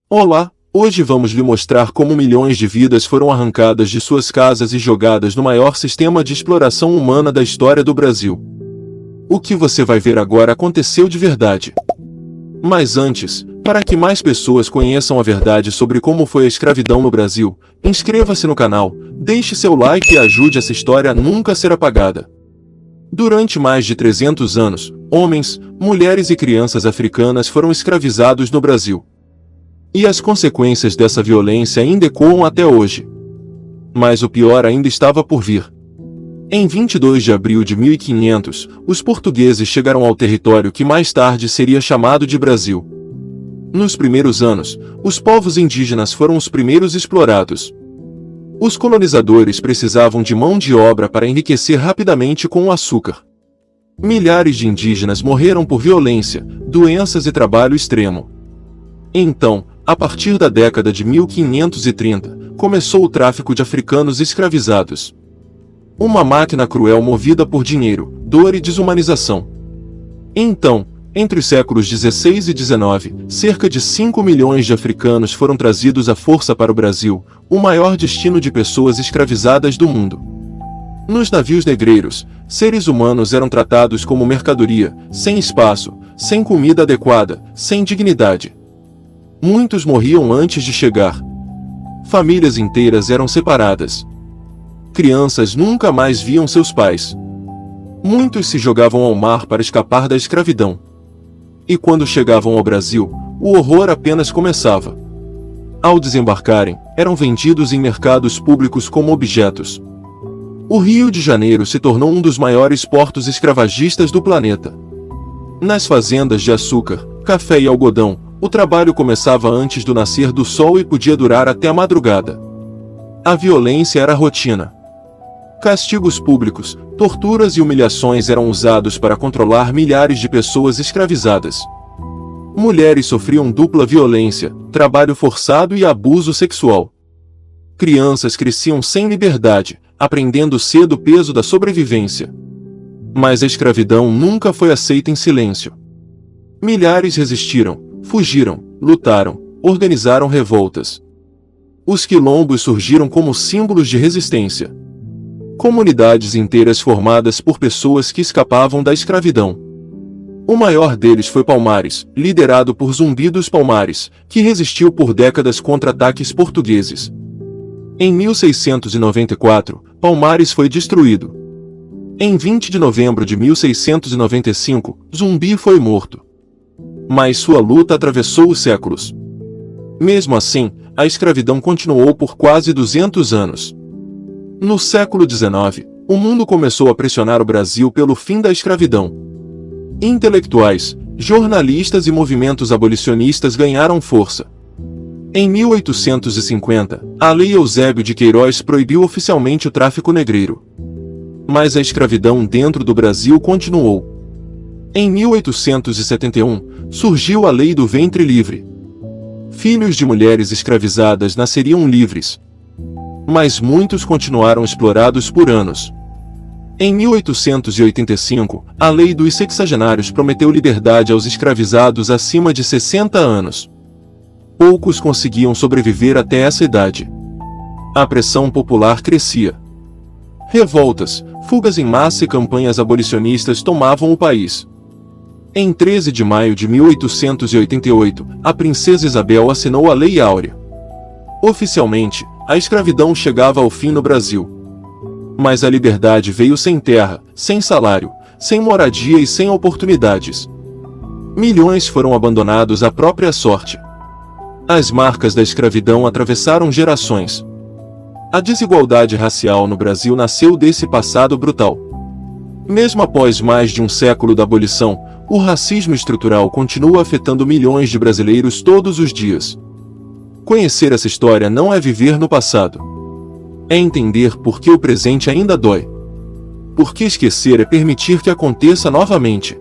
Olá, hoje vamos lhe mostrar como milhões de vidas foram arrancadas de suas casas e jogadas no maior sistema de exploração humana da história do Brasil. O que você vai ver agora aconteceu de verdade. Mas antes, para que mais pessoas conheçam a verdade sobre como foi a escravidão no Brasil, inscreva-se no canal, deixe seu like e ajude essa história a nunca ser apagada. Durante mais de 300 anos, homens, mulheres e crianças africanas foram escravizados no Brasil. E as consequências dessa violência ainda ecoam até hoje. Mas o pior ainda estava por vir. Em 22 de abril de 1500, os portugueses chegaram ao território que mais tarde seria chamado de Brasil. Nos primeiros anos, os povos indígenas foram os primeiros explorados. Os colonizadores precisavam de mão de obra para enriquecer rapidamente com o açúcar. Milhares de indígenas morreram por violência, doenças e trabalho extremo. Então, a partir da década de 1530, começou o tráfico de africanos escravizados. Uma máquina cruel movida por dinheiro, dor e desumanização. Então, entre os séculos 16 e 19, cerca de 5 milhões de africanos foram trazidos à força para o Brasil, o maior destino de pessoas escravizadas do mundo. Nos navios negreiros, seres humanos eram tratados como mercadoria, sem espaço, sem comida adequada, sem dignidade. Muitos morriam antes de chegar. Famílias inteiras eram separadas. Crianças nunca mais viam seus pais. Muitos se jogavam ao mar para escapar da escravidão. E quando chegavam ao Brasil, o horror apenas começava. Ao desembarcarem, eram vendidos em mercados públicos como objetos. O Rio de Janeiro se tornou um dos maiores portos escravagistas do planeta. Nas fazendas de açúcar, café e algodão, o trabalho começava antes do nascer do sol e podia durar até a madrugada. A violência era rotina. Castigos públicos, torturas e humilhações eram usados para controlar milhares de pessoas escravizadas. Mulheres sofriam dupla violência, trabalho forçado e abuso sexual. Crianças cresciam sem liberdade, aprendendo cedo o peso da sobrevivência. Mas a escravidão nunca foi aceita em silêncio. Milhares resistiram, fugiram, lutaram, organizaram revoltas. Os quilombos surgiram como símbolos de resistência. Comunidades inteiras formadas por pessoas que escapavam da escravidão. O maior deles foi Palmares, liderado por Zumbi dos Palmares, que resistiu por décadas contra ataques portugueses. Em 1694, Palmares foi destruído. Em 20 de novembro de 1695, Zumbi foi morto. Mas sua luta atravessou os séculos. Mesmo assim, a escravidão continuou por quase 200 anos. No século XIX, o mundo começou a pressionar o Brasil pelo fim da escravidão. Intelectuais, jornalistas e movimentos abolicionistas ganharam força. Em 1850, a Lei Eusébio de Queiroz proibiu oficialmente o tráfico negreiro. Mas a escravidão dentro do Brasil continuou. Em 1871, surgiu a Lei do Ventre Livre. Filhos de mulheres escravizadas nasceriam livres. Mas muitos continuaram explorados por anos. Em 1885, a Lei dos Sexagenários prometeu liberdade aos escravizados acima de 60 anos. Poucos conseguiam sobreviver até essa idade. A pressão popular crescia. Revoltas, fugas em massa e campanhas abolicionistas tomavam o país. Em 13 de maio de 1888, a princesa Isabel assinou a Lei Áurea. Oficialmente, a escravidão chegava ao fim no Brasil. Mas a liberdade veio sem terra, sem salário, sem moradia e sem oportunidades. Milhões foram abandonados à própria sorte. As marcas da escravidão atravessaram gerações. A desigualdade racial no Brasil nasceu desse passado brutal. Mesmo após mais de um século da abolição, o racismo estrutural continua afetando milhões de brasileiros todos os dias. Conhecer essa história não é viver no passado. É entender por que o presente ainda dói. Porque esquecer é permitir que aconteça novamente.